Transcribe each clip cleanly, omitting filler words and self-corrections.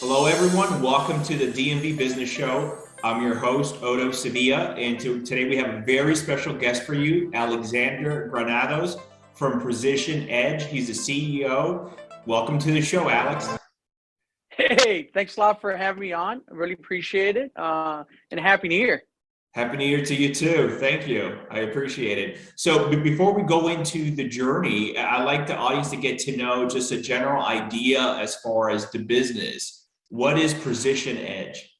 Hello, everyone. Welcome to the DMV Business Show. I'm your host, Otto Sevilla, and today we have a very special guest for you, Alexander Granados from Prescient Edge. He's the CEO. Welcome to the show, Alex. Hey, thanks a lot for having me on. I really appreciate it. And Happy New Year. Happy New Year to you too. Thank you. I appreciate it. So before we go into the journey, I'd like the audience to get to know just a general idea as far as the business. What is Prescient Edge?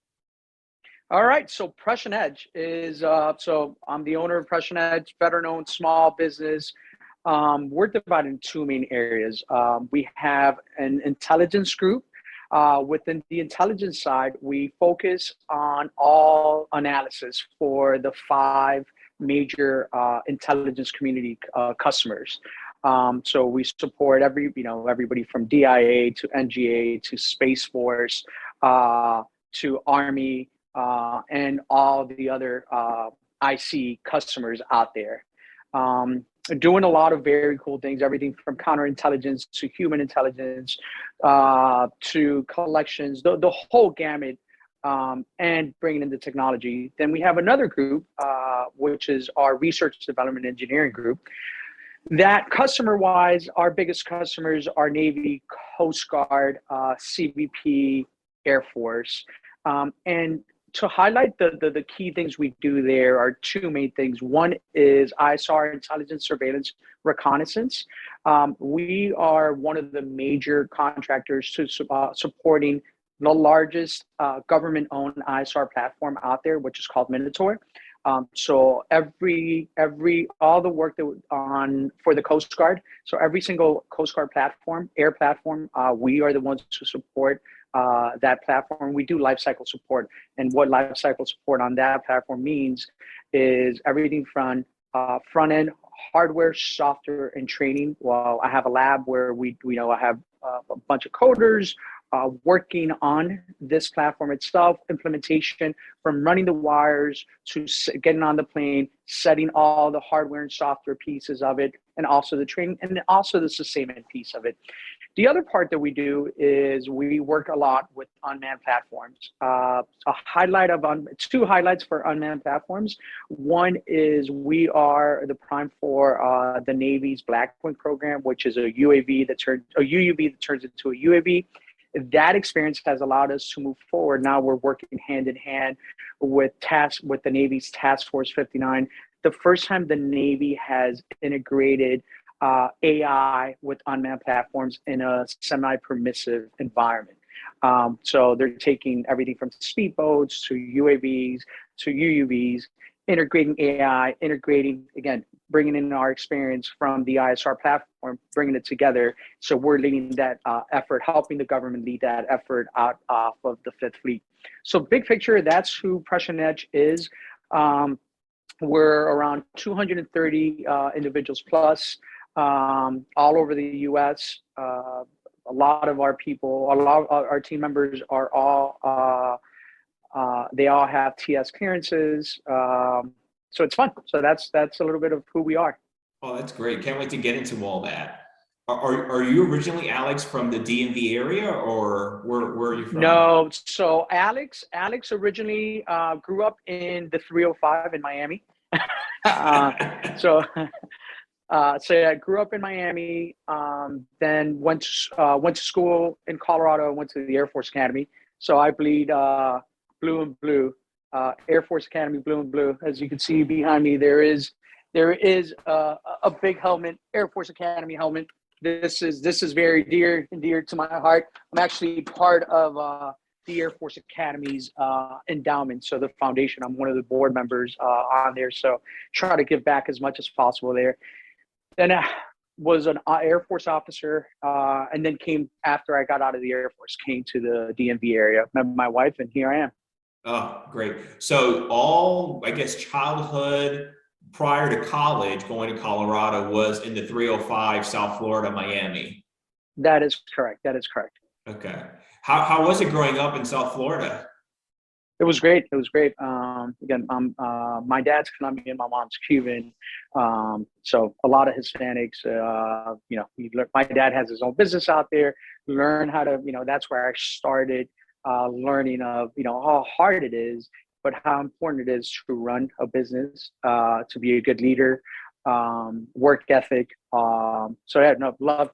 All right, so Prescient Edge is, so I'm the owner of Prescient Edge, better known small business. We're divided in two main areas. We have an intelligence group. Within the intelligence side, we focus on all analysis for the five major intelligence community customers. So we support everybody from DIA to NGA to Space Force to Army and all the other IC customers out there. Doing a lot of very cool things, everything from counterintelligence to human intelligence to collections, the whole gamut, and bringing in the technology. Then we have another group, which is our research development engineering group. That customer-wise, our biggest customers are Navy, Coast Guard, CBP, Air Force. And to highlight the key things we do there are two main things. One is ISR, intelligence, surveillance, reconnaissance. We are one of the major contractors to supporting the largest government-owned ISR platform out there, which is called Minotaur. So all the work for the Coast Guard. So every single Coast Guard platform, air platform, we are the ones to support that platform. We do lifecycle support, and what lifecycle support on that platform means is everything from front end hardware, software, and training. Well, I have a lab where I have a bunch of coders working on this platform itself, implementation from running the wires to getting on the plane, setting all the hardware and software pieces of it, and also the training, and also the sustainment piece of it. The other part that we do is we work a lot with unmanned platforms. Two highlights for unmanned platforms. One is we are the prime for the Navy's Blackwing program, which is a UUV that turns into a UAV. That experience has allowed us to move forward. Now we're working hand in hand with the Navy's Task Force 59. The first time the Navy has integrated AI with unmanned platforms in a semi-permissive environment. So they're taking everything from speedboats to UAVs to UUVs, integrating AI, bringing in our experience from the ISR platform, bringing it together. So we're leading that effort, helping the government lead that effort out off of the Fifth Fleet. So big picture, that's who Prescient Edge is. We're around 230 individuals plus all over the U.S. A lot of our team members are all they all have TS clearances. So it's fun. So that's a little bit of who we are. Oh, that's great. Can't wait to get into all that. Are you originally, Alex, from the DMV area, or where are you from? No, so Alex originally grew up in the 305 in Miami. So I grew up in Miami, then went to school in Colorado, went to the Air Force Academy. So I bleed blue and blue, Air Force Academy, blue and blue. As you can see behind me, there is a big helmet, Air Force Academy helmet. This is very dear to my heart. I'm actually part of the Air Force Academy's endowment, so the foundation. I'm one of the board members on there, so try to give back as much as possible there. Then I was an Air Force officer, and then came after I got out of the Air Force, came to the DMV area, met my wife, and here I am. Oh, great. So all, I guess, childhood prior to college, going to Colorado, was in the 305, South Florida, Miami. That is correct. Okay. How was it growing up in South Florida? It was great. Again, my dad's Colombian, my mom's Cuban. So a lot of Hispanics, my dad has his own business out there. Learn how to, that's where I started learning of, how hard it is, but how important it is to run a business, to be a good leader, work ethic. So yeah, no, love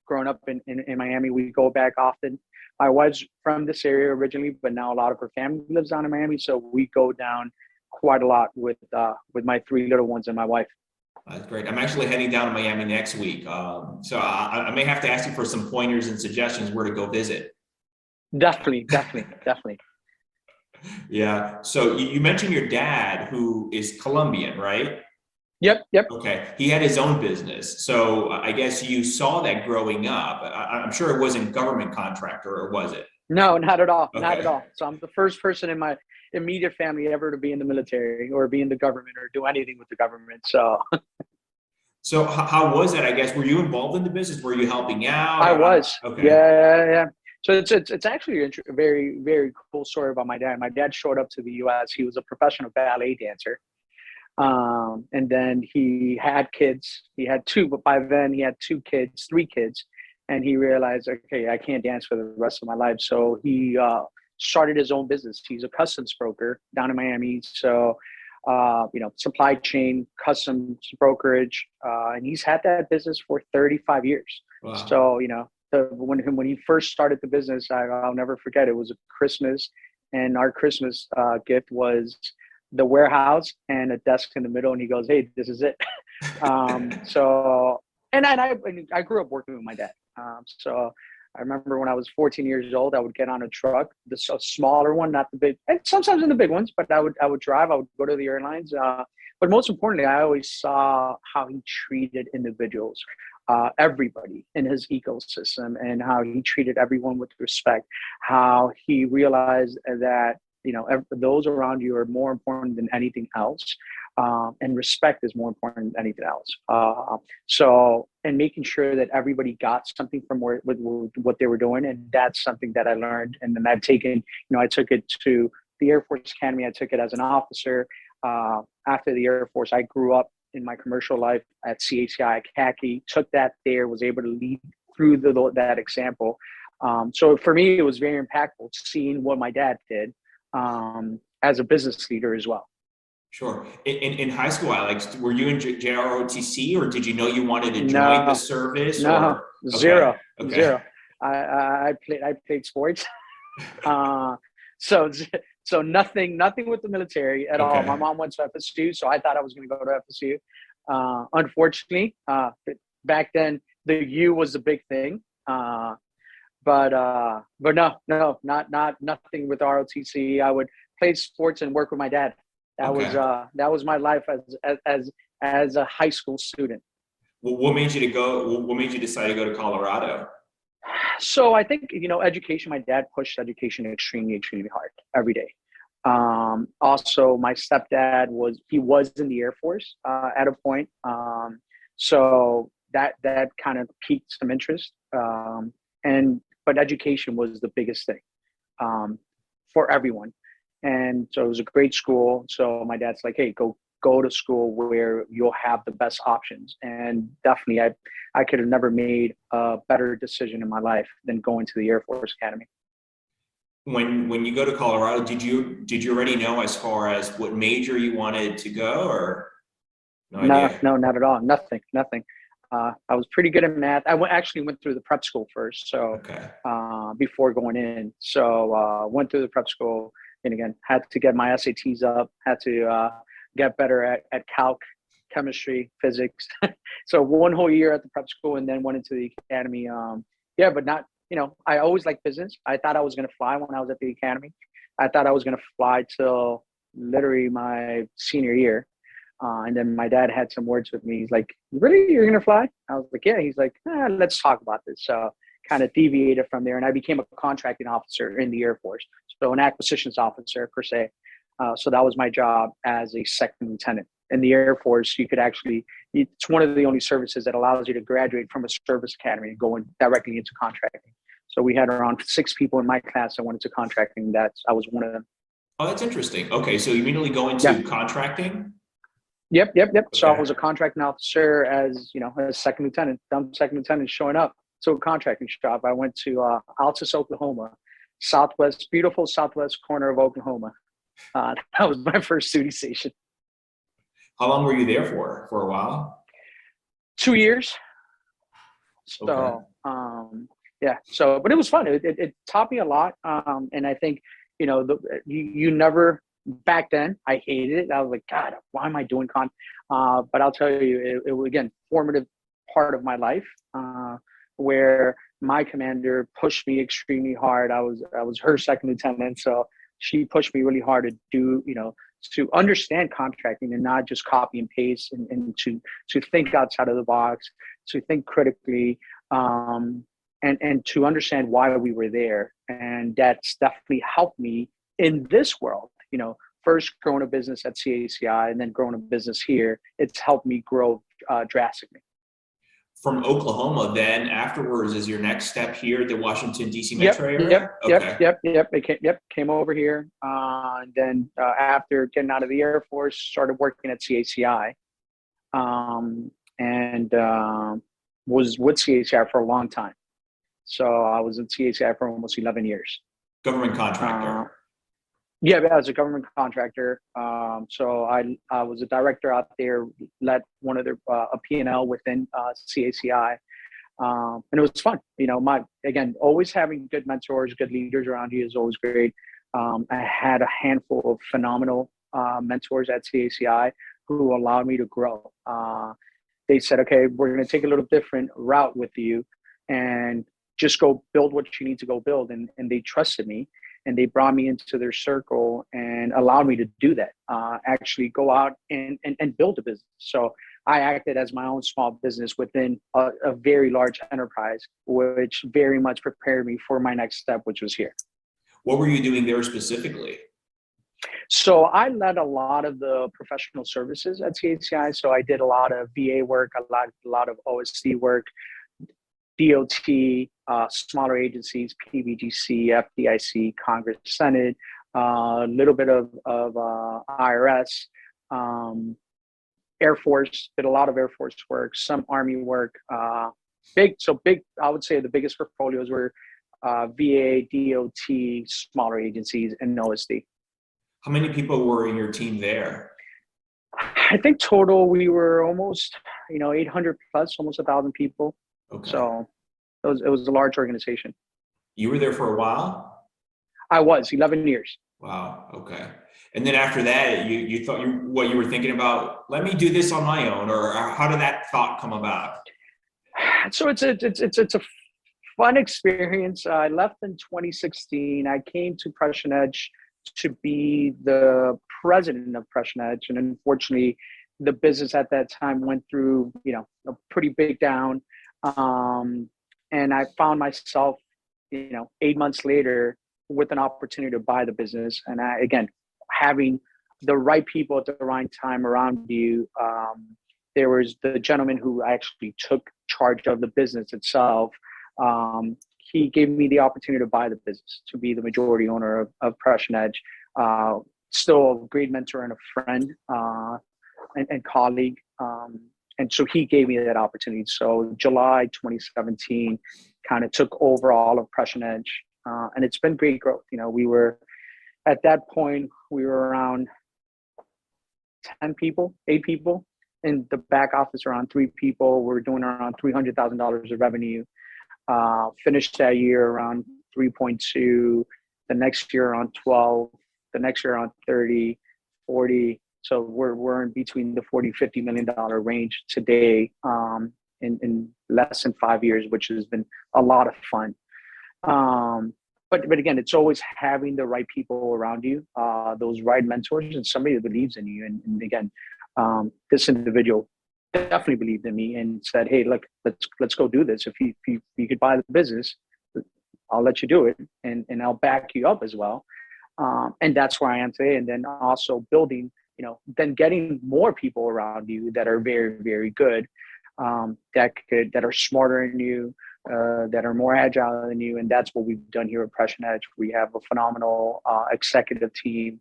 growing up in Miami. We go back often. My wife's from this area originally, but now a lot of her family lives down in Miami. So we go down quite a lot with my three little ones and my wife. That's great. I'm actually heading down to Miami next week. So I may have to ask you for some pointers and suggestions where to go visit. Definitely. Yeah. So you mentioned your dad, who is Colombian, right? Yep. Okay. He had his own business. So I guess you saw that growing up. I'm sure it wasn't government contractor, or was it? No, not at all. Not at Okay. all. So I'm the first person in my immediate family ever to be in the military or be in the government or do anything with the government. So So how was that? I guess, were you involved in the business? Were you helping out? I was. Okay. Yeah. So it's actually a very, very cool story about my dad. My dad showed up to the U.S. He was a professional ballet dancer. And then he had kids. He had two, but by then he had three kids. And he realized, okay, I can't dance for the rest of my life. So he started his own business. He's a customs broker down in Miami. So, supply chain, customs brokerage. And he's had that business for 35 years. Wow. So, when he first started the business, I'll never forget, it was a Christmas. And our Christmas gift was the warehouse and a desk in the middle. And he goes, hey, this is it. And I grew up working with my dad. So I remember when I was 14 years old, I would get on a truck, a smaller one, not the big, and sometimes in the big ones, but I would drive, I would go to the airlines. But most importantly, I always saw how he treated individuals, everybody in his ecosystem, and how he treated everyone with respect, how he realized that, those around you are more important than anything else. And respect is more important than anything else. And making sure that everybody got something from with what they were doing. And that's something that I learned. And then I've taken, I took it to the Air Force Academy. I took it as an officer. After the Air Force, I grew up in my commercial life at CACI, CACI, took that there, was able to lead through that example. So for me, it was very impactful seeing what my dad did as a business leader as well. Sure. In high school, Alex, were you in JROTC, or did you know you wanted to join the service? No, or? Zero. Okay. Zero. I played sports. So nothing with the military at all. My mom went to FSU, so I thought I was going to go to FSU. Unfortunately, back then the U was the big thing. But no, not nothing with ROTC. I would play sports and work with my dad. That was my life as a high school student. Well, what made you decide to go to Colorado? So I think, education, my dad pushed education extremely, extremely hard every day. Also, my stepdad was in the Air Force at a point. So that kind of piqued some interest. But education was the biggest thing for everyone. And so it was a great school. So my dad's like, hey, go to school where you'll have the best options. And definitely I could have never made a better decision in my life than going to the Air Force Academy. When you go to Colorado, did you already know as far as what major you wanted to go, or no idea? No, not at all. Nothing. I was pretty good at math. I actually went through the prep school first. So before going in, went through the prep school. And again, had to get my SATs up, had to get better at calc, chemistry, physics. So one whole year at the prep school, and then went into the academy. But not, I always liked business. I thought I was going to fly when I was at the academy. I thought I was going to fly till literally my senior year. And then my dad had some words with me. He's like, really, you're going to fly? I was like, yeah. He's like, let's talk about this. So kind of deviated from there. And I became a contracting officer in the Air Force. So an acquisitions officer per se. So that was my job as a second lieutenant. In the Air Force, you could it's one of the only services that allows you to graduate from a service academy and go directly into contracting. So we had around 6 people in my class that went into contracting. I was one of them. Oh, that's interesting. Okay, so you immediately go into contracting? Yep. Okay. So I was a contracting officer as a second lieutenant. I'm second lieutenant showing up to a contracting shop. I went to Altus, Oklahoma, beautiful southwest corner of Oklahoma. That was my first duty station. How long were you there for? For a while? 2 years. Okay. So, yeah. So, but it was fun. It taught me a lot. And I think, you never, back then, I hated it. I was like, God, why am I doing con? But I'll tell you, it was, again, formative part of my life, where my commander pushed me extremely hard. I was her second lieutenant. So she pushed me really hard to do, to understand contracting and not just copy and paste, and to think outside of the box, to think critically, and to understand why we were there. And that's definitely helped me in this world. First growing a business at CACI and then growing a business here, it's helped me grow drastically. From Oklahoma, then afterwards, is your next step here, the Washington, D.C. metro area? Yep. Came over here. And then after getting out of the Air Force, started working at CACI. And was with CACI for a long time. So I was at CACI for almost 11 years. Government contractor. Yeah, as a government contractor. So I was a director out there, led one of their a P&L within CACI. And it was fun. Again, always having good mentors, good leaders around you is always great. I had a handful of phenomenal mentors at CACI who allowed me to grow. They said, okay, we're going to take a little different route with you and just go build what you need to go build. And they trusted me. And they brought me into their circle and allowed me to do that, actually go out and build a business. So I acted as my own small business within a very large enterprise, which very much prepared me for my next step, which was here. What were you doing there specifically? So I led a lot of the professional services at CACI. So I did a lot of VA work, a lot of OSC work, DOT, smaller agencies, PBGC, FDIC, Congress, Senate, a little bit of IRS, Air Force, did a lot of Air Force work, some Army work, big, I would say the biggest portfolios were VA, DOT, smaller agencies, and OSD. How many people were in your team there? I think total we were almost, 800 plus, almost 1,000 people. Okay. So it was a large organization. You were there for a while? I was 11 years. Wow. Okay. And then after that, you thought what you were thinking about, let me do this on my own, or how did that thought come about? So it's a fun experience. I left in 2016. I came to Prescient Edge to be the president of Prescient Edge. And unfortunately, the business at that time went through, a pretty big down. And I found myself, 8 months later with an opportunity to buy the business. And again, having the right people at the right time around you. There was the gentleman who actually took charge of the business itself. He gave me the opportunity to buy the business, to be the majority owner of Prescient Edge. Still a great mentor and a friend and colleague. And so he gave me that opportunity. So July 2017 kind of took over all of Prescient Edge. And it's been great growth. We were, at that point, we were around 8 people. In the back office, around 3 people. We're doing around $300,000 of revenue. Finished that year around 3.2. The next year around 12. The next year around 30, 40. So we're in between the $40-50 million range today, in less than 5 years, which has been a lot of fun. But again, it's always having the right people around you, those right mentors, and somebody that believes in you. And again, this individual definitely believed in me and said, "Hey, look, let's go do this. If you could buy the business, I'll let you do it, and I'll back you up as well." And that's where I am today. And then also building, then getting more people around you that are very, very good, that are smarter than you, that are more agile than you. And that's what we've done here at Prescient Edge. We have a phenomenal executive team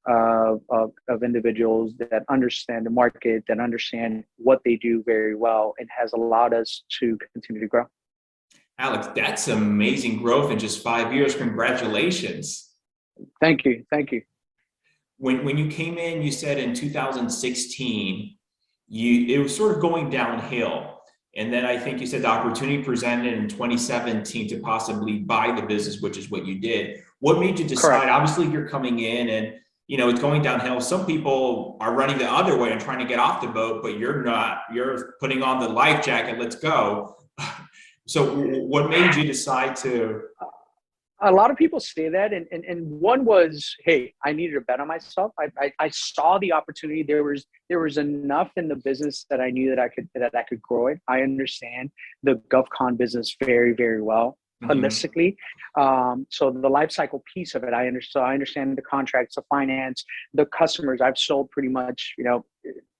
of individuals that understand the market, that understand what they do very well, and has allowed us to continue to grow. Alex, that's amazing growth in just 5 years. Congratulations. Thank you. Thank you. When you came in, you said in 2016, it was sort of going downhill. And then I think you said the opportunity presented in 2017 to possibly buy the business, which is what you did. What made you decide? Correct. Obviously, you're coming in and it's going downhill. Some people are running the other way and trying to get off the boat, but you're not. You're putting on the life jacket. Let's go. So what made you decide to? A lot of people say that, and one was, hey, I needed to bet on myself. I saw the opportunity. There was enough in the business that I knew that I could grow it. I understand the GovCon business very, very well holistically. So the life cycle piece of it, I understand. So I understand the contracts, the finance, the customers. I've sold pretty much.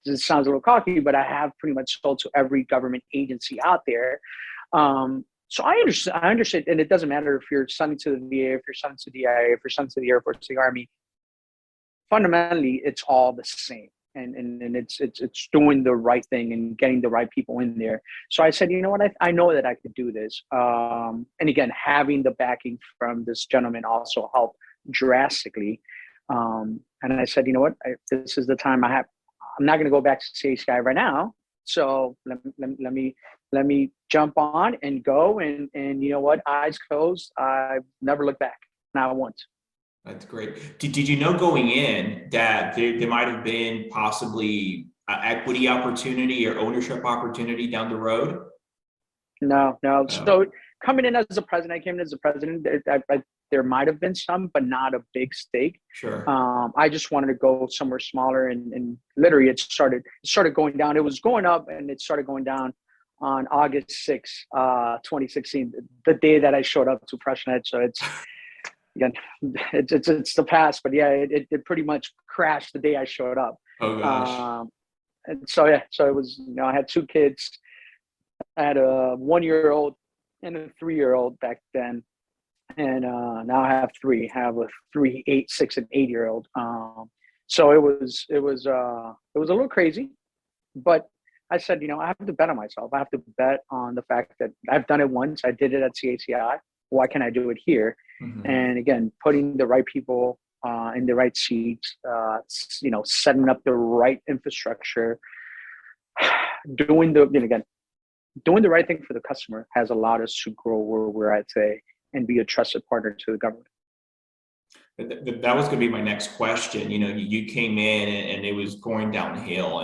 This sounds a little cocky, but I have pretty much sold to every government agency out there. So I understand, and it doesn't matter if you're selling to the VA, if you're selling to DIA, if you're selling to the Air Force, the Army. Fundamentally, it's all the same, and it's doing the right thing and getting the right people in there. So I said, you know what, I know that I could do this. And again, having the backing from this gentleman also helped drastically. And I said, you know what, this is the time I have. I'm not going to go back to CACI right now. So let me jump on and go, and you know what, eyes closed. I've never looked back, not once. That's great. Did you know going in that there might have been possibly equity opportunity or ownership opportunity down the road? No. Oh, So coming in as a president, I came in as a president. There might have been some, but not a big stake. sure. I just wanted to go somewhere smaller, and literally it started going down. It was going up, and it started going down on August 6th, 2016, the day that I showed up to Prescient Edge. So again, it's the past, but yeah, it pretty much crashed the day I showed up. Oh gosh. And so yeah, so it was, I had two kids. I had a 1-year-old and a 3-year-old back then, and now I have three. I have a 3, 8, 6, and 8-year-old. So it was a little crazy, but I said, I have to bet on myself. I have to bet on the fact that I've done it once. I did it at CACI. Why can't I do it here? And again, putting the right people in the right seats, setting up the right infrastructure, doing the right thing for the customer has allowed us to grow where we're at today and be a trusted partner to the government. That was going to be my next question. You came in and it was going downhill,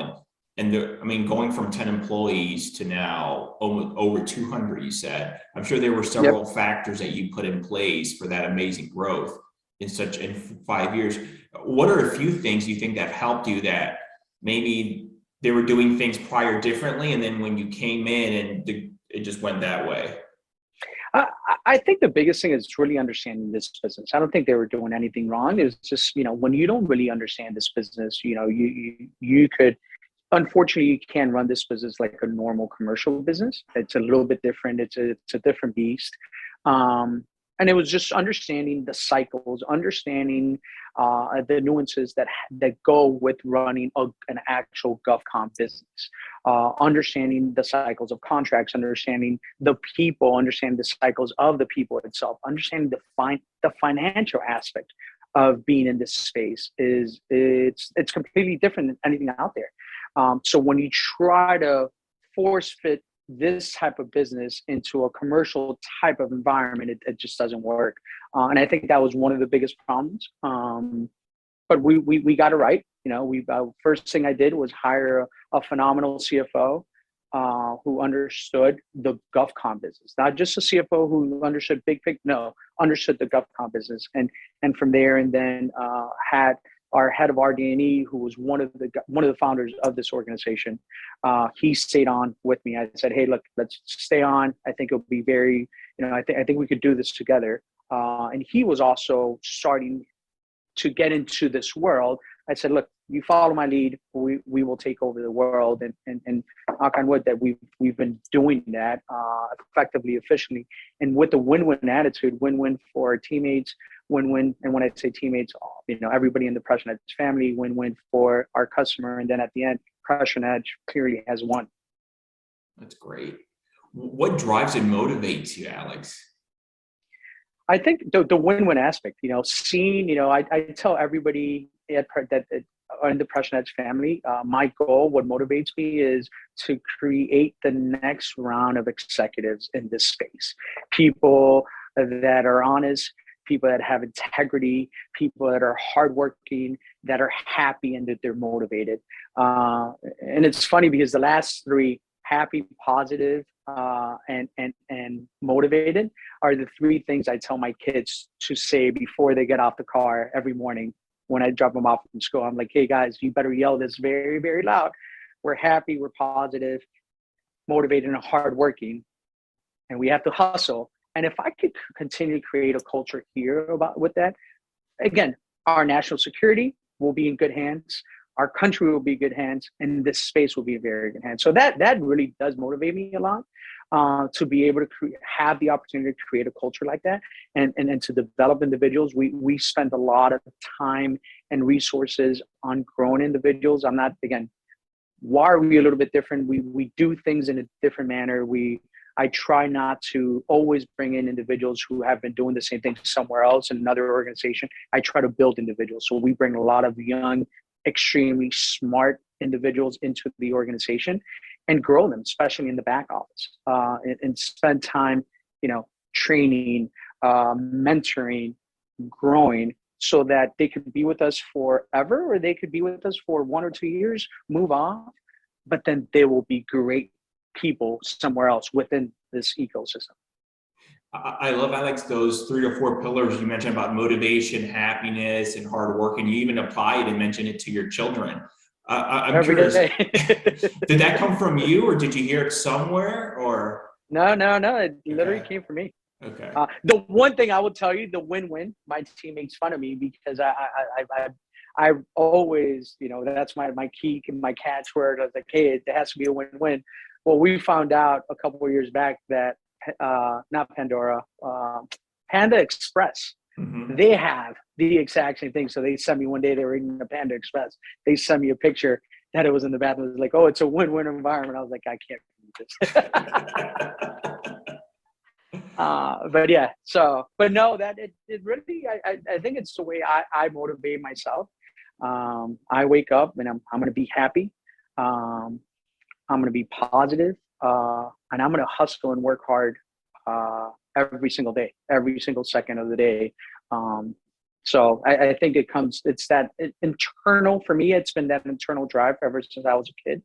and going from 10 employees to now over 200, you said. I'm sure there were several factors that you put in place for that amazing growth in 5 years. What are a few things you think that helped you, that maybe they were doing things prior differently, and then when you came in and it just went that way? I think the biggest thing is really understanding this business. I don't think they were doing anything wrong. It was just, when you don't really understand this business, you could, unfortunately, you can't run this business like a normal commercial business. It's a little bit different. It's a different beast. And it was just understanding the cycles, understanding the nuances that go with running an actual GovCon business, understanding the cycles of contracts, understanding the people, understanding the cycles of the people itself, understanding the financial aspect of being in this space. It's completely different than anything out there. So when you try to force fit this type of business into a commercial type of environment, it just doesn't work. And I think that was one of the biggest problems. But we got it right. First thing I did was hire a phenomenal CFO who understood the GovCon business, not just a CFO who understood understood the GovCon business. And from there, and then had our head of RD&E, who was one of the founders of this organization. He stayed on with me. I said, hey, look, let's stay on. I think it'll be very, I think we could do this together. And he was also starting to get into this world. I said, look, you follow my lead, we will take over the world. And knock on wood that we've been doing that effectively, efficiently, and with the win-win attitude, win-win for our teammates, win-win. And when I say teammates, everybody in the Prescient Edge family, win-win for our customer. And then at the end, Prescient Edge clearly has won. That's great. What drives and motivates you, Alex? I think the win-win aspect, seeing, I tell everybody that in the Prescient Edge family, my goal, what motivates me is to create the next round of executives in this space. People that are honest, people that have integrity, people that are hardworking, that are happy and that they're motivated. And it's funny because the last three, happy, positive, and motivated, are the three things I tell my kids to say before they get off the car every morning when I drop them off from school. I'm like, hey guys, you better yell this very, very loud. We're happy, we're positive, motivated, and hardworking, and we have to hustle. And if I could continue to create a culture here with that, again, our national security will be in good hands. Our country will be in good hands, and this space will be in very good hands. So that really does motivate me a lot, to be able to have the opportunity to create a culture like that, and to develop individuals. We spend a lot of time and resources on growing individuals. I'm not, again, why are we a little bit different? We do things in a different manner. I try not to always bring in individuals who have been doing the same thing somewhere else in another organization. I try to build individuals. So we bring a lot of young, extremely smart individuals into the organization and grow them, especially in the back office, and spend time, training, mentoring, growing, so that they could be with us forever, or they could be with us for 1 or 2 years, move on, but then they will be great people somewhere else within this ecosystem. I love, Alex, those 3 or 4 pillars you mentioned about motivation, happiness, and hard work, and you even apply it and mention it to your children. I'm Every curious, day. did that come from you, or did you hear it somewhere, or? No. It literally came from me. Okay. The one thing I will tell you, the win-win, my team makes fun of me because I always, that's my key, my catchword. I was like, hey, it has to be a win-win. Well, we found out a couple of years back that not Pandora, Panda Express, they have the exact same thing. So they sent me one day, they were eating the Panda Express. They sent me a picture that it was in the bathroom. It was like, oh, it's a win-win environment. I was like, I can't believe this. But yeah, but no, that it really, I think it's the way I motivate myself. I wake up and I'm going to be happy. I'm going to be positive, and I'm going to hustle and work hard every single day, every single second of the day. So I think it's that internal, for me, it's been that internal drive ever since I was a kid.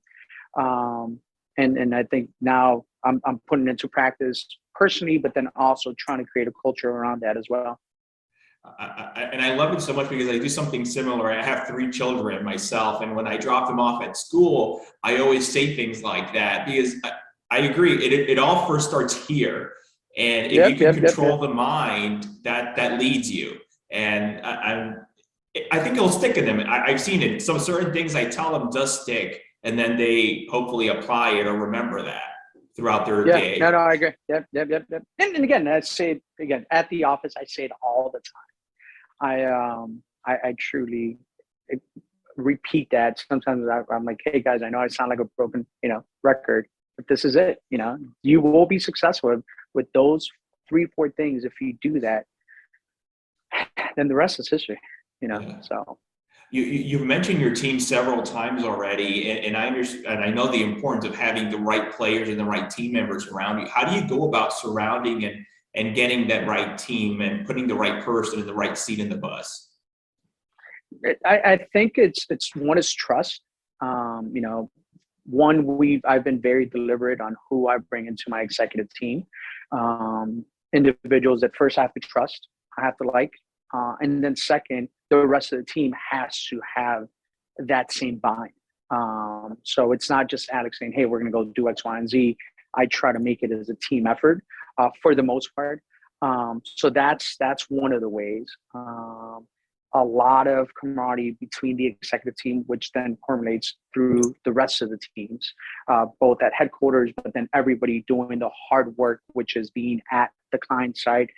And I think now I'm putting it into practice personally, but then also trying to create a culture around that as well. And I love it so much because I do something similar. I have 3 children myself, and when I drop them off at school, I always say things like that because I agree. It all first starts here, and if you can control the mind, that leads you. And I think it'll stick in them. I've seen it. Some certain things I tell them does stick, and then they hopefully apply it or remember that throughout their day. No, I agree. Yep. And again, I say it again at the office. I say it all the time. I truly repeat that. Sometimes I'm like, hey guys, I know I sound like a broken, record, but this is it. You will be successful with those 3-4 things. If you do that, then the rest is history. So. You've mentioned your team several times already, and I understand, and I know the importance of having the right players and the right team members around you. How do you go about surrounding and getting that right team and putting the right person in the right seat in the bus? I think it's one is trust. I've been very deliberate on who I bring into my executive team. Individuals that first I have to trust, I have to like, and then second, the rest of the team has to have that same bind. So it's not just Alex saying, hey, we're going to go do X, Y, and Z. I try to make it as a team effort for the most part. So that's one of the ways. A lot of camaraderie between the executive team, which then permeates through the rest of the teams, both at headquarters, but then everybody doing the hard work, which is being at the client site,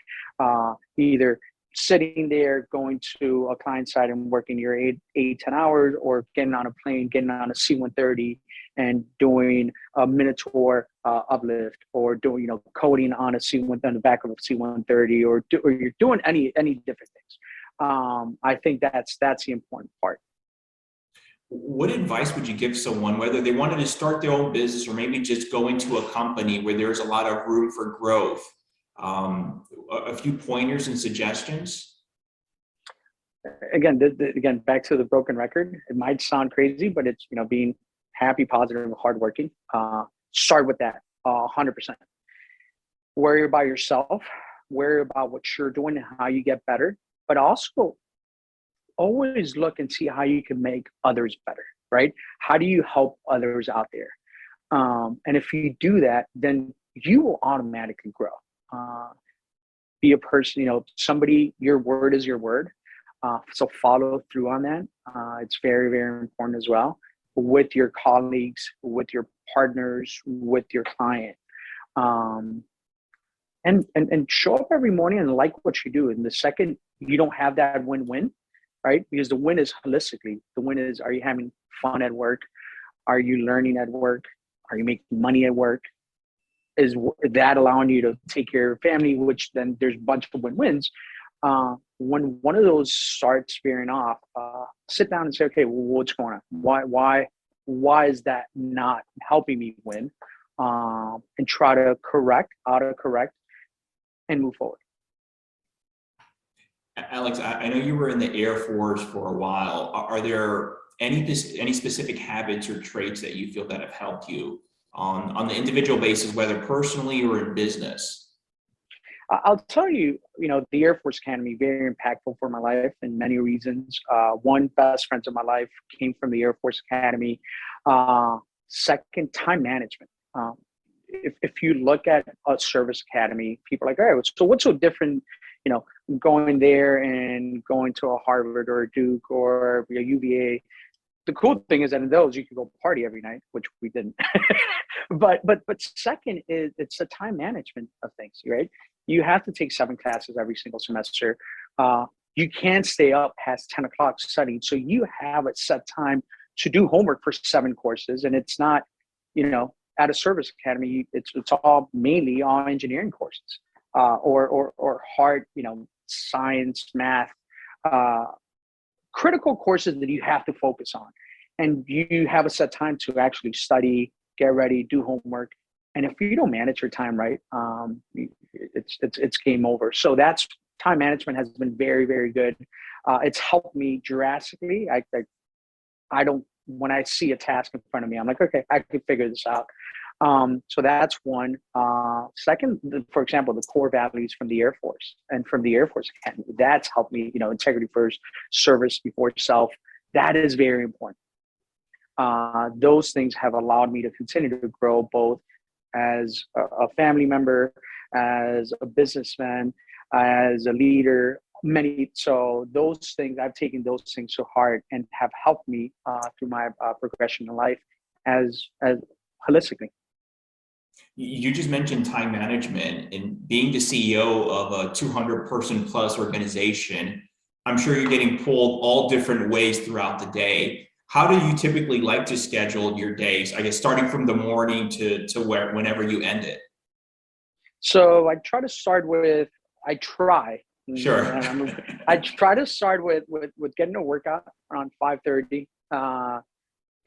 either sitting there, going to a client site and working your 8-10 hours, or getting on a plane, getting on a C-130 and doing a Minotaur uplift, or doing, coding on a C1 on the back of a C130, or you're doing any different things. I think that's the important part. What advice would you give someone, whether they wanted to start their own business or maybe just go into a company where there's a lot of room for growth? A few pointers and suggestions? Again, back to the broken record. It might sound crazy, but it's, being happy, positive, and hardworking. Start with that, 100%. Worry about yourself. Worry about what you're doing and how you get better. But also, always look and see how you can make others better, right? How do you help others out there? And if you do that, then you will automatically grow. Be a person, somebody, your word is your word. So follow through on that. It's very, very important as well, with your colleagues, with your partners, with your client. And show up every morning and like what you do. And the second you don't have that win-win, right? Because the win is holistically. The win is, are you having fun at work? Are you learning at work? Are you making money at work? Is that allowing you to take care of your family? Which then there's a bunch of win-wins. When one of those starts veering off, sit down and say, okay, well, what's going on? Why is that not helping me win? And try to auto-correct, and move forward. Alex, I know you were in the Air Force for a while. Are there any specific habits or traits that you feel that have helped you on the individual basis, whether personally or in business? I'll tell you, the Air Force Academy, very impactful for my life in many reasons. One, best friends of my life came from the Air Force Academy. Second, time management. If you look at a service academy, people are like, all right, so what's so different, going there and going to a Harvard or a Duke or a UVA? The cool thing is that in those you can go party every night, which we didn't. but second is it's the time management of things, right? You have to take 7 classes every single semester. You can't stay up past 10 o'clock studying. So you have a set time to do homework for 7 courses. And it's not, at a service academy, it's all mainly all engineering courses, or hard, science, math, critical courses that you have to focus on. And you have a set time to actually study, get ready, do homework. And if you don't manage your time right, it's game over. So that's time management has been very, very good. It's helped me drastically. I don't, when I see a task in front of me, I'm like, okay, I can figure this out. So that's one. Second, for example, the core values from the Air Force and from the Air Force Academy, that's helped me, integrity first, service before self. That is very important. Those things have allowed me to continue to grow both as a family member, as a businessman, as a leader, so those things, I've taken those things to heart and have helped me through my progression in life as holistically. You just mentioned time management, and being the CEO of a 200-person plus organization, I'm sure you're getting pulled all different ways throughout the day. How do you typically like to schedule your days? I guess starting from the morning to whenever you end it. So I try to start with, Sure. I try to start with getting a workout around 5:30.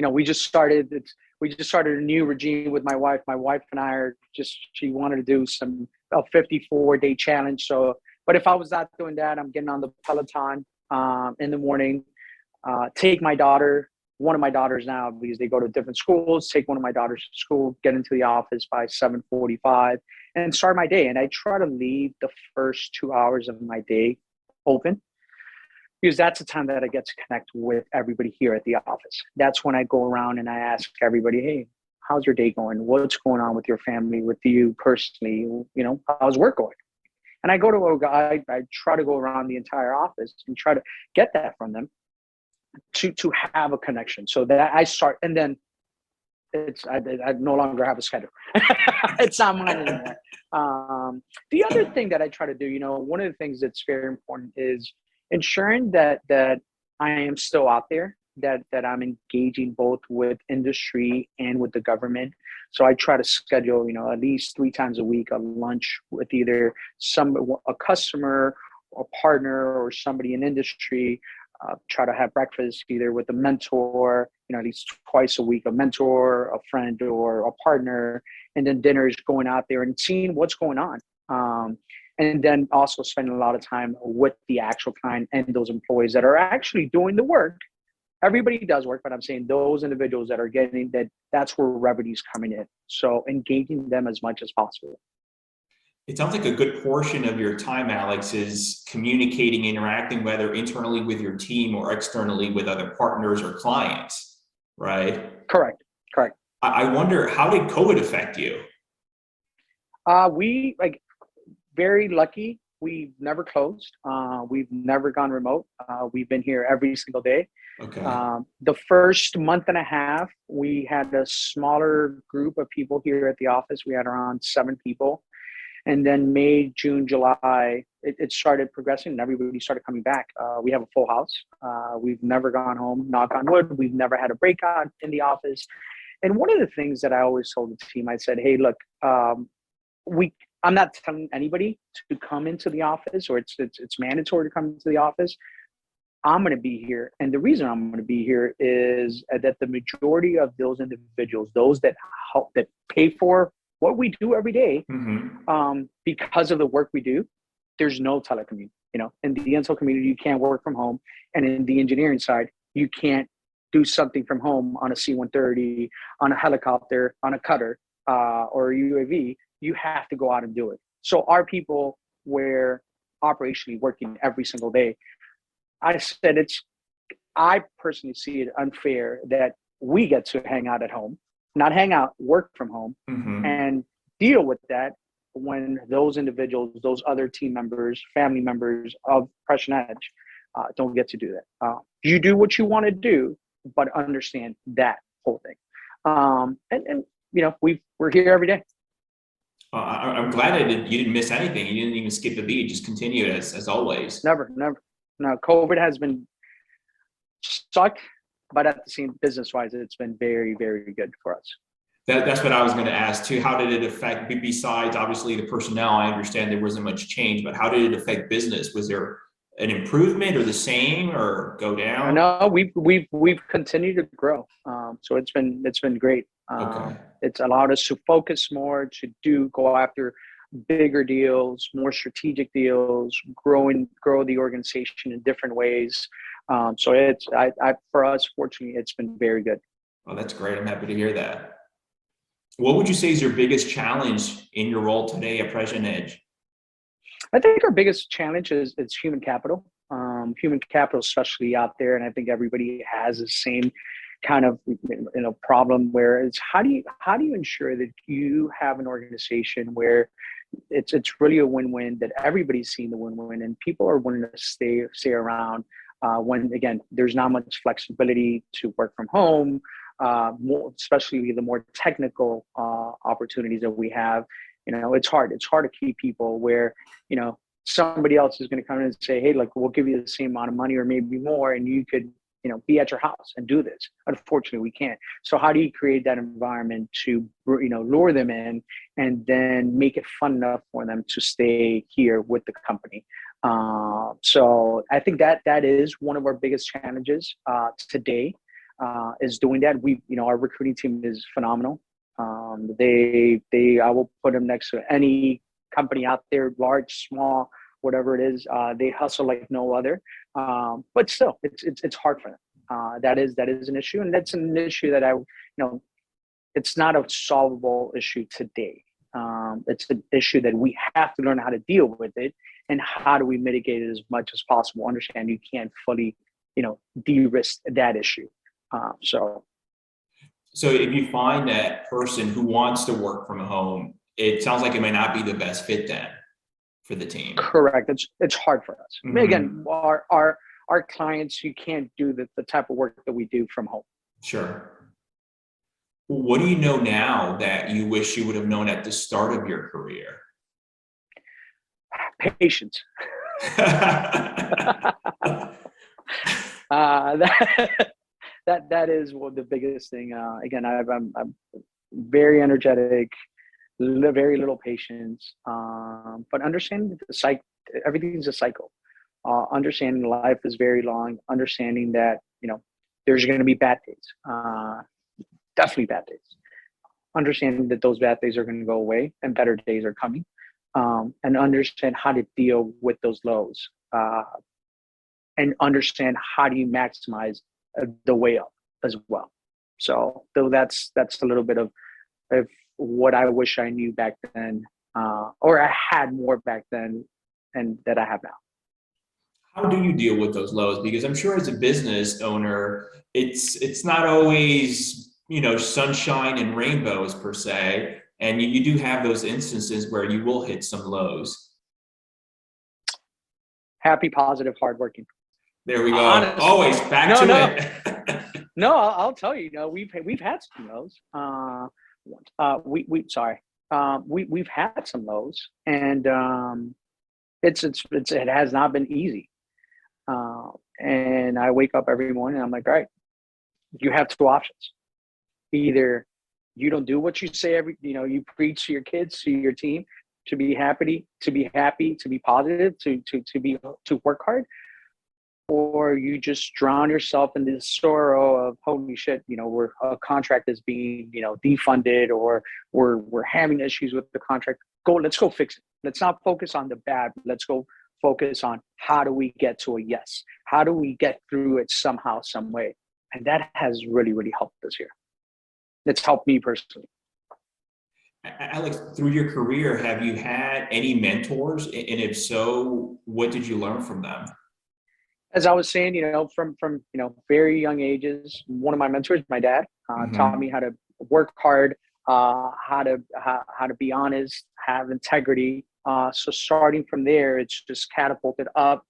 We just started a new regime with my wife. My wife and I she wanted to do a 54-day challenge. So, but if I was not doing that, I'm getting on the Peloton in the morning, take one of my daughters now, because they go to different schools, take one of my daughters to school, get into the office by 7:45 and start my day. And I try to leave the first 2 hours of my day open, because that's the time that I get to connect with everybody here at the office. That's when I go around and I ask everybody, hey, how's your day going? What's going on with your family, with you personally? How's work going? And I try to go around the entire office and try to get that from them to have a connection. So that I start, and then I no longer have a schedule. It's not mine anymore. The other thing that I try to do, one of the things that's very important is ensuring that I am still out there that I'm engaging both with industry and with the government. So I try to schedule, at least 3 times a week, a lunch with either a customer, a partner, or somebody in industry. Try to have breakfast either with a mentor, at least twice a week, a mentor, a friend, or a partner, and then dinners, going out there and seeing what's going on. And then also spending a lot of time with the actual client and those employees that are actually doing the work. Everybody does work, but I'm saying those individuals that are getting that's where revenue's coming in. So engaging them as much as possible. It sounds like a good portion of your time, Alex, is communicating, interacting, whether internally with your team or externally with other partners or clients, right? Correct. I wonder, how did COVID affect you? We very lucky. We've never closed. We've never gone remote. We've been here every single day. Okay. The first month and a half, we had a smaller group of people here at the office. We had around 7 people. And then May, June, July, it started progressing and everybody started coming back. We have a full house. We've never gone home, knock on wood. We've never had a breakout in the office. And one of the things that I always told the team, I said, hey, look, I'm not telling anybody to come into the office, or it's mandatory to come into the office. I'm going to be here. And the reason I'm going to be here is that the majority of those individuals, those that pay for what we do every day, because of the work we do, there's no telecommute. In the install community, you can't work from home. And in the engineering side, you can't do something from home on a C-130, on a helicopter, on a cutter, or a UAV. You have to go out and do it. So our people were operationally working every single day. I personally see it unfair that we get to hang out at home, not hang out, work from home, and deal with that when those individuals, those other team members, family members of Prescient Edge don't get to do that. You do what you want to do, but understand that whole thing. We're here every day. I'm glad you didn't miss anything. You didn't even skip a beat. Just continued as always. Never. No, COVID has been sucked, but at the same business-wise, it's been very, very good for us. That's what I was going to ask too. How did it affect, besides obviously the personnel? I understand there wasn't much change, but how did it affect business? Was there an improvement or the same or go down? No, we've continued to grow. So it's been great. Okay. It's allowed us to focus more, to go after bigger deals, more strategic deals, grow the organization in different ways. So for us, fortunately, it's been very good. Oh, that's great. I'm happy to hear that. What would you say is your biggest challenge in your role today at Prescient Edge? I think our biggest challenge is human capital. Human capital, especially out there, and I think everybody has the same kind of problem where it's how do you ensure that you have an organization where it's really a win-win, that everybody's seeing the win-win and people are wanting to stay around when, again, there's not much flexibility to work from home, especially the more technical opportunities that we have. It's hard to keep people where somebody else is going to come in and say, hey, look, we'll give you the same amount of money or maybe more, and you could be at your house and do this. Unfortunately, we can't. So how do you create that environment to, lure them in and then make it fun enough for them to stay here with the company? So I think that is one of our biggest challenges today, is doing that. Our recruiting team is phenomenal. I will put them next to any company out there, large, small, whatever it is. They hustle like no other. But still, it's hard for them. That is an issue, and that's an issue that it's not a solvable issue today. It's an issue that we have to learn how to deal with it, and how do we mitigate it as much as possible. Understand you can't fully, de-risk that issue. So if you find that person who wants to work from home, it sounds like it might not be the best fit then for the team. Correct. It's hard for us. Again, our clients, you can't do the type of work that we do from home. Sure. What do you know now that you wish you would have known at the start of your career? Patience. that is what the biggest thing. Again, I'm very energetic, very little patience, but understanding that the cycle, everything's a cycle. Understanding life is very long. Understanding that there's going to be bad days, definitely bad days. Understanding that those bad days are going to go away and better days are coming, and understand how to deal with those lows, and understand how do you maximize the way up as well. So though that's a little bit of what I wish I knew back then, or I had more back then and that I have now. How do you deal with those lows? Because I'm sure as a business owner, it's not always, sunshine and rainbows per se. And you do have those instances where you will hit some lows. Happy, positive, hardworking. There we go. Honestly, always back to it. No, I'll tell you. We've had some lows. We've had some lows, and it has not been easy. And I wake up every morning and I'm like, all right, you have two options. Either you don't do what you say you preach to your kids, to your team, to be happy, to be positive, to work hard, or you just drown yourself in this sorrow of holy shit, we're a contract is being, defunded, or we're having issues with the contract. Let's go fix it. Let's not focus on the bad. Let's go focus on how do we get to a yes? How do we get through it somehow, some way? And that has really, really helped us here. It's helped me personally. Alex, through your career, have you had any mentors? And if so, what did you learn from them? As I was saying, from very young ages, one of my mentors, my dad, taught me how to work hard, how to be honest, have integrity. So starting from there, it's just catapulted up.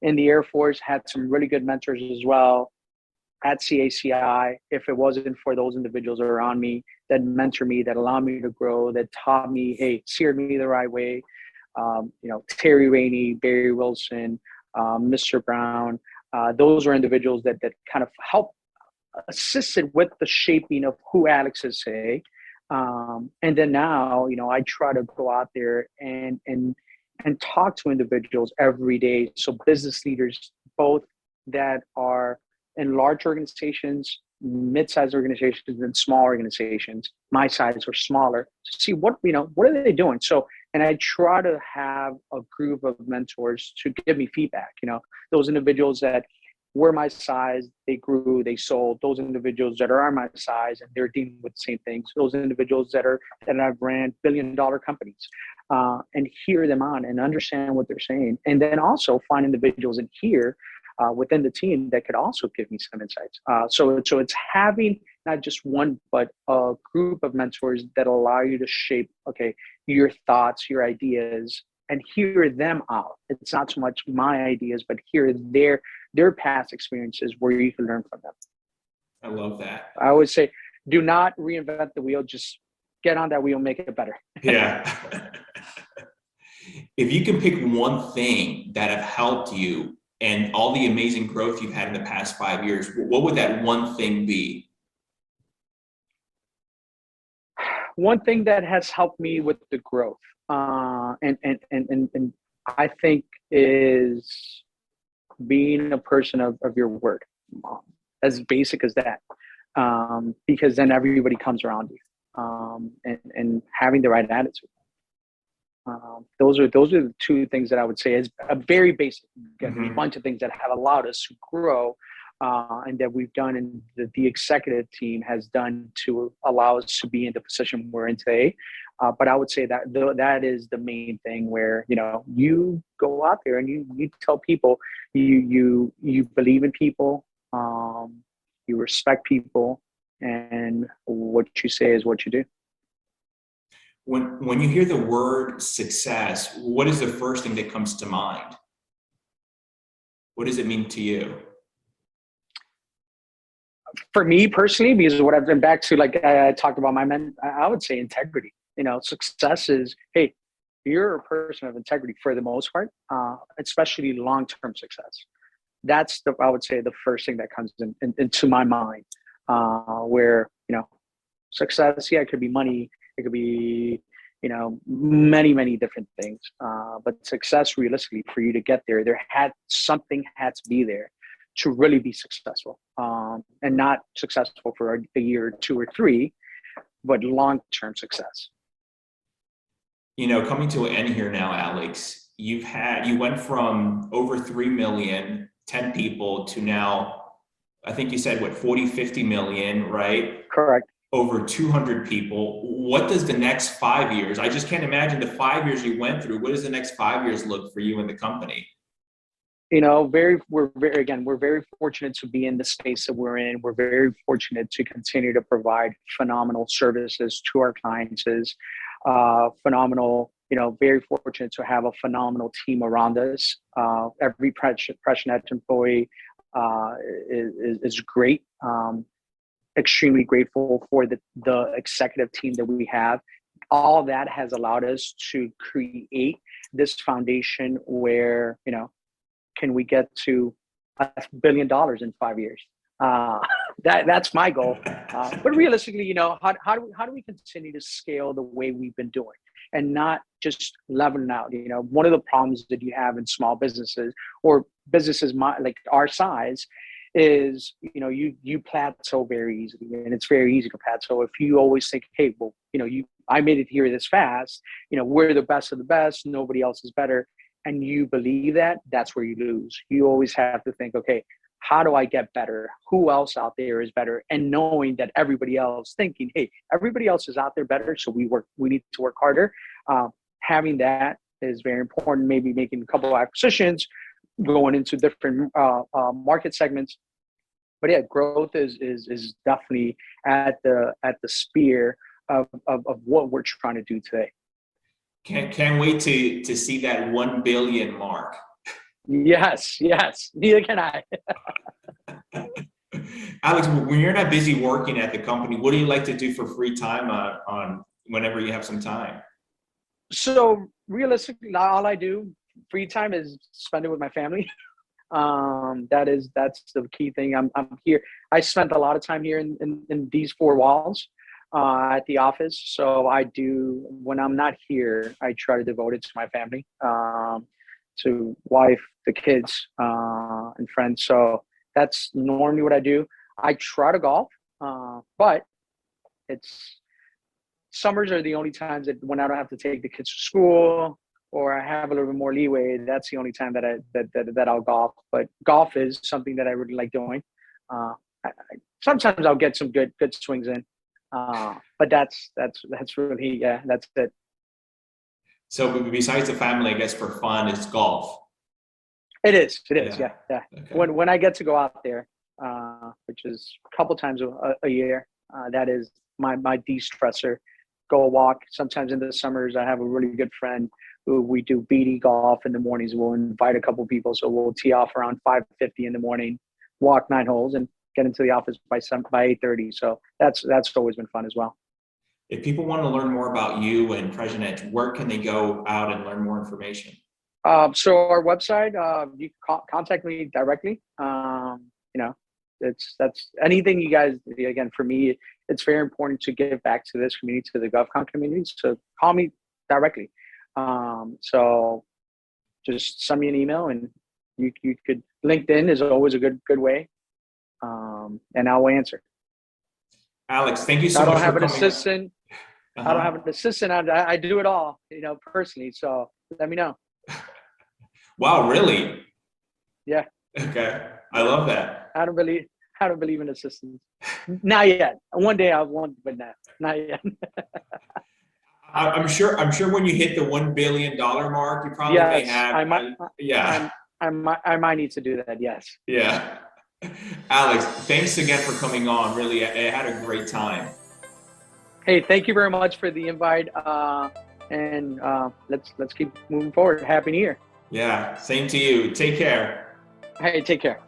In the Air Force, had some really good mentors as well. At CACI, if it wasn't for those individuals around me that mentor me, that allowed me to grow, that taught me, hey, steered me the right way. Terry Rainey, Barry Wilson, Mr. Brown, those were individuals that kind of helped assisted with the shaping of who Alex is today. And then now, I try to go out there and talk to individuals every day. So business leaders, both that are in large organizations, mid-sized organizations, and small organizations, my size or smaller, to see what are they doing. So, and I try to have a group of mentors to give me feedback. Those individuals that were my size, they grew, they sold. Those individuals that are my size and they're dealing with the same things. Those individuals that I've ran billion-dollar companies, and hear them on and understand what they're saying. And then also find individuals in here within the team that could also give me some insights. So it's having not just one, but a group of mentors that allow you to shape, your thoughts, your ideas, and hear them out. It's not so much my ideas, but hear their past experiences where you can learn from them. I love that. I always say, do not reinvent the wheel. Just get on that wheel, make it better. Yeah. If you can pick one thing that have helped you and all the amazing growth you've had in the past 5 years, what would that one thing be? One thing that has helped me with the growth, and I think is being a person of your word, as basic as that, because then everybody comes around you, and having the right attitude. Those are the two things that I would say is a very basic. There's a bunch of things that have allowed us to grow, and that we've done, and the executive team has done to allow us to be in the position we're in today. But I would say that that is the main thing where, you go out there and you tell people you believe in people, you respect people, and what you say is what you do. When you hear the word success, what is the first thing that comes to mind? What does it mean to you? For me personally, because what I've been back to, like I talked about I would say integrity. Success is, hey, you're a person of integrity for the most part, especially long-term success. that's I would say the first thing that comes into my mind, where, success, yeah, it could be money, it could be, many, many different things. But success, realistically, for you to get there, something had to be there to really be successful, and not successful for a year or 2 or 3, but long-term success. Coming to an end here now, Alex, you went from over 3 million, 10 people to now, I think you said, what, 40, 50 million, right? Correct. Over 200 people. What does the next 5 years, I just can't imagine the 5 years you went through. What does the next 5 years look for you in the company? We're very fortunate to be in the space that we're in. We're very fortunate to continue to provide phenomenal services to our clients. Phenomenal, very fortunate to have a phenomenal team around us. Every Prescient Edge employee is great. Extremely grateful for the executive team that we have. All that has allowed us to create this foundation where, can we get to $1 billion in 5 years? That's my goal. But realistically, how do we continue to scale the way we've been doing and not just leveling out? One of the problems that you have in small businesses or businesses like our size is, you plateau very easily, and it's very easy to plateau if you always think, hey, well, I made it here this fast, we're the best of the best, nobody else is better. And you believe that, that's where you lose. You always have to think, okay, how do I get better? Who else out there is better? And knowing that everybody else thinking, hey, everybody else is out there better, so we need to work harder. Having that is very important. Maybe making a couple of acquisitions, going into different market segments. But yeah, growth is definitely at the spear of what we're trying to do today. Can't wait to see that 1 billion mark. Yes. Neither can I. Alex, when you're not busy working at the company, what do you like to do for free time on whenever you have some time? So realistically, all I do free time is spend it with my family. That's the key thing. I'm here. I spent a lot of time here in these 4 walls. At the office. So when I'm not here, I try to devote it to my family, to wife, the kids, and friends. So that's normally what I do. I try to golf, but summers are the only times that when I don't have to take the kids to school or I have a little bit more leeway, that's the only time that I'll golf. But golf is something that I really like doing. Sometimes I'll get some good swings in. But that's really, that's it. So besides the family, I guess for fun, it's golf. It is. Yeah. Okay. When I get to go out there, which is a couple times a year, that is my de-stressor. Go walk. Sometimes in the summers, I have a really good friend who we do BD golf in the mornings. We'll invite a couple people, so we'll tee off around 5:50 in the morning, walk 9 holes, and get into the office by 8:30. So that's always been fun as well. If people want to learn more about you and Prescient Edge, where can they go out and learn more information? So our website, you can contact me directly. That's anything you guys, again, for me, it's very important to give back to this community, to the GovCon community. So call me directly. So just send me an email, and you could, LinkedIn is always a good way. And I will answer. Alex, thank you so much for coming. I don't have an assistant. I do it all, personally. So let me know. Wow, really? Yeah. Okay, I love that. I don't believe in assistants. Not yet. One day I want, but not yet. I'm sure when you hit the $1 billion mark, you probably may have. I might need to do that. Yes. Yeah. Alex, thanks again for coming on. Really, I had a great time. Hey, thank you very much for the invite. And let's keep moving forward. Happy New Year. Yeah, same to you. Take care. Hey, take care.